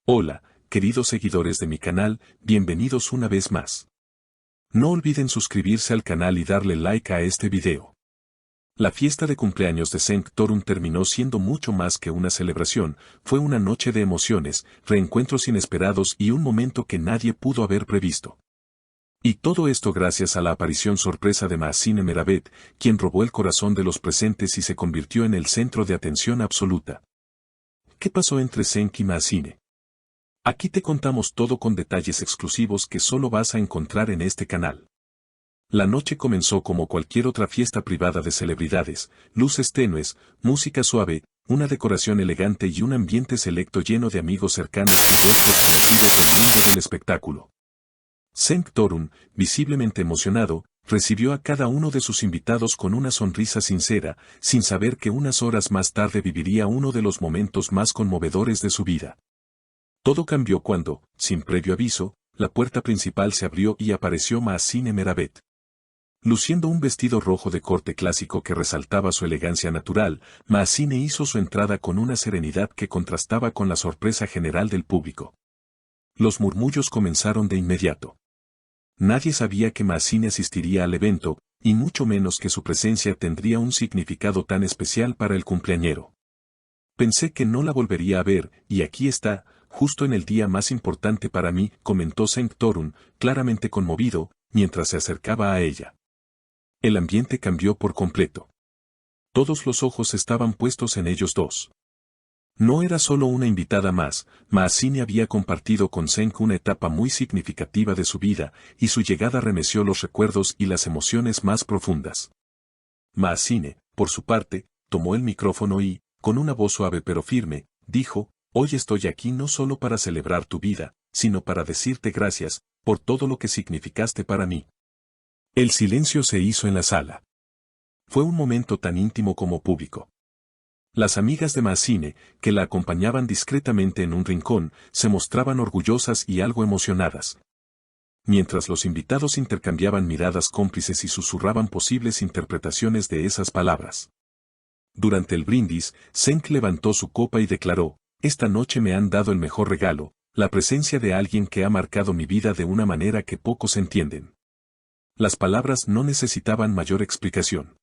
Hola, queridos seguidores de mi canal, bienvenidos una vez más. No olviden suscribirse al canal y darle like a este video. La fiesta de cumpleaños de Sanctorum terminó siendo mucho más que una celebración, fue una noche de emociones, reencuentros inesperados y un momento que nadie pudo haber previsto. Y todo esto gracias a la aparición sorpresa de Mahsine Meravet, quien robó el corazón de los presentes y se convirtió en el centro de atención absoluta. ¿Qué pasó entre Cenk y Mahsine? Aquí te contamos todo con detalles exclusivos que solo vas a encontrar en este canal. La noche comenzó como cualquier otra fiesta privada de celebridades, luces tenues, música suave, una decoración elegante y un ambiente selecto lleno de amigos cercanos y rostros conocidos del mundo del espectáculo. Sanctorum, visiblemente emocionado, recibió a cada uno de sus invitados con una sonrisa sincera, sin saber que unas horas más tarde viviría uno de los momentos más conmovedores de su vida. Todo cambió cuando, sin previo aviso, la puerta principal se abrió y apareció Mahsine Meravet. Luciendo un vestido rojo de corte clásico que resaltaba su elegancia natural, Mahsine hizo su entrada con una serenidad que contrastaba con la sorpresa general del público. Los murmullos comenzaron de inmediato. Nadie sabía que Mahsine asistiría al evento, y mucho menos que su presencia tendría un significado tan especial para el cumpleañero. Pensé que no la volvería a ver, y aquí está, justo en el día más importante para mí, comentó Sanctorum, claramente conmovido, mientras se acercaba a ella. El ambiente cambió por completo. Todos los ojos estaban puestos en ellos dos. No era solo una invitada más, Mahsine había compartido con Cenk una etapa muy significativa de su vida, y su llegada remeció los recuerdos y las emociones más profundas. Mahsine, por su parte, tomó el micrófono y, con una voz suave pero firme, dijo: «Hoy estoy aquí no solo para celebrar tu vida, sino para decirte gracias, por todo lo que significaste para mí». El silencio se hizo en la sala. Fue un momento tan íntimo como público. Las amigas de Mahsine, que la acompañaban discretamente en un rincón, se mostraban orgullosas y algo emocionadas. Mientras los invitados intercambiaban miradas cómplices y susurraban posibles interpretaciones de esas palabras. Durante el brindis, Cenk levantó su copa y declaró: «Esta noche me han dado el mejor regalo, la presencia de alguien que ha marcado mi vida de una manera que pocos entienden». Las palabras no necesitaban mayor explicación.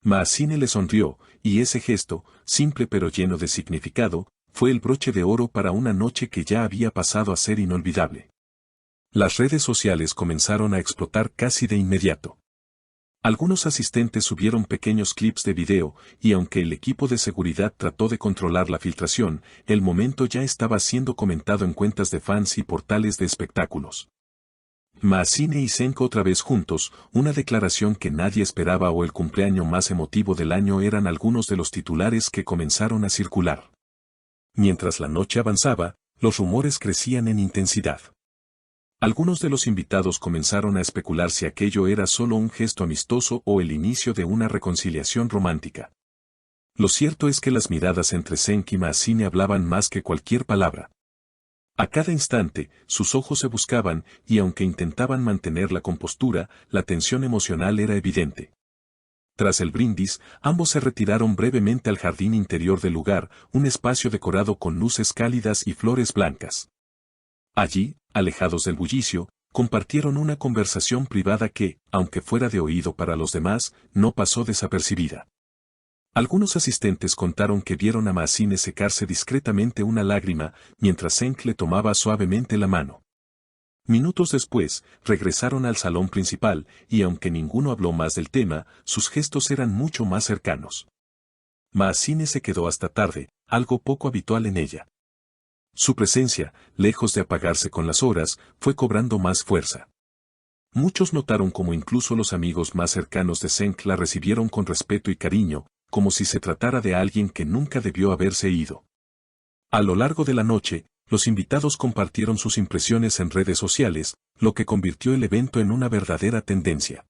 Mahsine le sonrió, y ese gesto, simple pero lleno de significado, fue el broche de oro para una noche que ya había pasado a ser inolvidable. Las redes sociales comenzaron a explotar casi de inmediato. Algunos asistentes subieron pequeños clips de video, y aunque el equipo de seguridad trató de controlar la filtración, el momento ya estaba siendo comentado en cuentas de fans y portales de espectáculos. Mahsine y Cenk otra vez juntos, una declaración que nadie esperaba o el cumpleaños más emotivo del año eran algunos de los titulares que comenzaron a circular. Mientras la noche avanzaba, los rumores crecían en intensidad. Algunos de los invitados comenzaron a especular si aquello era solo un gesto amistoso o el inicio de una reconciliación romántica. Lo cierto es que las miradas entre Cenk y Mahsine hablaban más que cualquier palabra. A cada instante, sus ojos se buscaban, y aunque intentaban mantener la compostura, la tensión emocional era evidente. Tras el brindis, ambos se retiraron brevemente al jardín interior del lugar, un espacio decorado con luces cálidas y flores blancas. Allí, alejados del bullicio, compartieron una conversación privada que, aunque fuera de oído para los demás, no pasó desapercibida. Algunos asistentes contaron que vieron a Mahsine secarse discretamente una lágrima, mientras Cenk le tomaba suavemente la mano. Minutos después, regresaron al salón principal, y aunque ninguno habló más del tema, sus gestos eran mucho más cercanos. Mahsine se quedó hasta tarde, algo poco habitual en ella. Su presencia, lejos de apagarse con las horas, fue cobrando más fuerza. Muchos notaron cómo incluso los amigos más cercanos de Cenk la recibieron con respeto y cariño, como si se tratara de alguien que nunca debió haberse ido. A lo largo de la noche, los invitados compartieron sus impresiones en redes sociales, lo que convirtió el evento en una verdadera tendencia.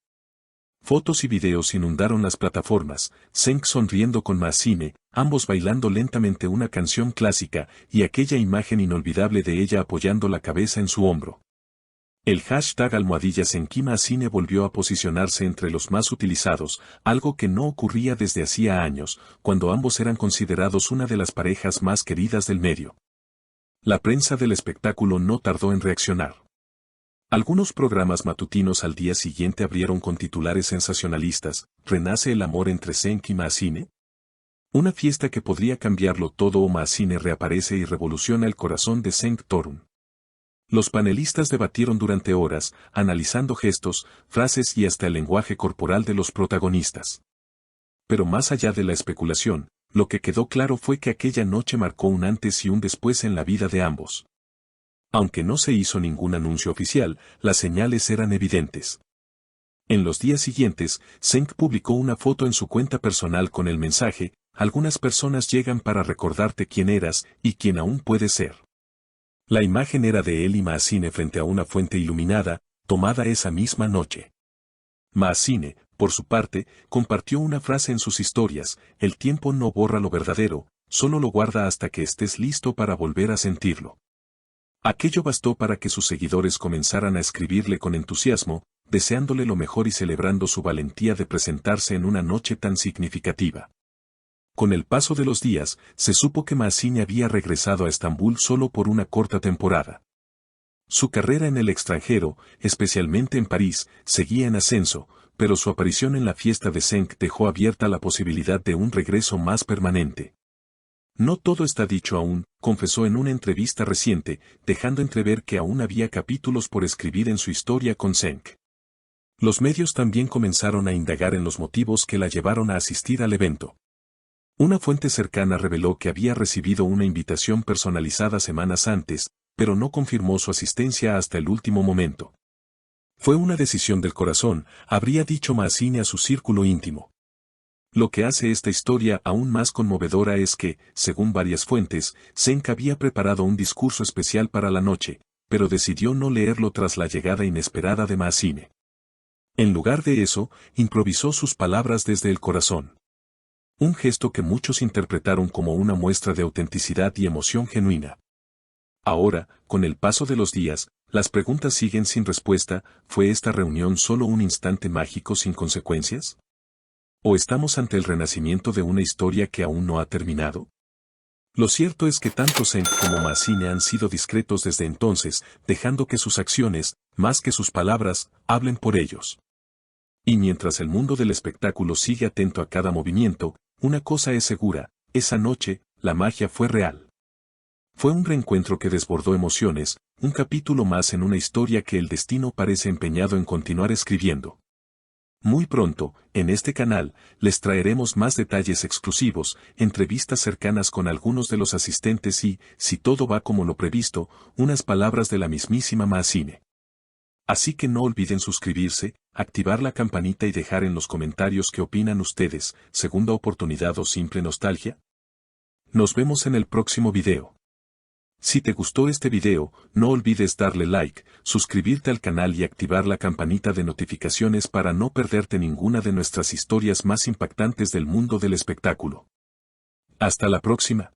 Fotos y videos inundaron las plataformas, Cenk sonriendo con Mahsine, ambos bailando lentamente una canción clásica, y aquella imagen inolvidable de ella apoyando la cabeza en su hombro. El hashtag #CenkMahsine volvió a posicionarse entre los más utilizados, algo que no ocurría desde hacía años, cuando ambos eran considerados una de las parejas más queridas del medio. La prensa del espectáculo no tardó en reaccionar. Algunos programas matutinos al día siguiente abrieron con titulares sensacionalistas: ¿renace el amor entre Cenk y Maazine? Una fiesta que podría cambiarlo todo, o Maazine reaparece y revoluciona el corazón de Cenk Torun. Los panelistas debatieron durante horas, analizando gestos, frases y hasta el lenguaje corporal de los protagonistas. Pero más allá de la especulación, lo que quedó claro fue que aquella noche marcó un antes y un después en la vida de ambos. Aunque no se hizo ningún anuncio oficial, las señales eran evidentes. En los días siguientes, Cenk publicó una foto en su cuenta personal con el mensaje: algunas personas llegan para recordarte quién eras y quién aún puedes ser. La imagen era de él y Maazine frente a una fuente iluminada, tomada esa misma noche. Maazine, por su parte, compartió una frase en sus historias: el tiempo no borra lo verdadero, solo lo guarda hasta que estés listo para volver a sentirlo. Aquello bastó para que sus seguidores comenzaran a escribirle con entusiasmo, deseándole lo mejor y celebrando su valentía de presentarse en una noche tan significativa. Con el paso de los días, se supo que Maazine había regresado a Estambul solo por una corta temporada. Su carrera en el extranjero, especialmente en París, seguía en ascenso, pero su aparición en la fiesta de Cenk dejó abierta la posibilidad de un regreso más permanente. No todo está dicho aún, confesó en una entrevista reciente, dejando entrever que aún había capítulos por escribir en su historia con Cenk. Los medios también comenzaron a indagar en los motivos que la llevaron a asistir al evento. Una fuente cercana reveló que había recibido una invitación personalizada semanas antes, pero no confirmó su asistencia hasta el último momento. Fue una decisión del corazón, habría dicho Maazine a su círculo íntimo. Lo que hace esta historia aún más conmovedora es que, según varias fuentes, Cenk había preparado un discurso especial para la noche, pero decidió no leerlo tras la llegada inesperada de Maazine. En lugar de eso, improvisó sus palabras desde el corazón. Un gesto que muchos interpretaron como una muestra de autenticidad y emoción genuina. Ahora, con el paso de los días, las preguntas siguen sin respuesta: ¿fue esta reunión solo un instante mágico sin consecuencias? ¿O estamos ante el renacimiento de una historia que aún no ha terminado? Lo cierto es que tanto Cenk como Maazine han sido discretos desde entonces, dejando que sus acciones, más que sus palabras, hablen por ellos. Y mientras el mundo del espectáculo sigue atento a cada movimiento, una cosa es segura: esa noche, la magia fue real. Fue un reencuentro que desbordó emociones, un capítulo más en una historia que el destino parece empeñado en continuar escribiendo. Muy pronto, en este canal, les traeremos más detalles exclusivos, entrevistas cercanas con algunos de los asistentes y, si todo va como lo previsto, unas palabras de la mismísima Maazine. Así que no olviden suscribirse, activar la campanita y dejar en los comentarios qué opinan ustedes: segunda oportunidad o simple nostalgia. Nos vemos en el próximo video. Si te gustó este video, no olvides darle like, suscribirte al canal y activar la campanita de notificaciones para no perderte ninguna de nuestras historias más impactantes del mundo del espectáculo. Hasta la próxima.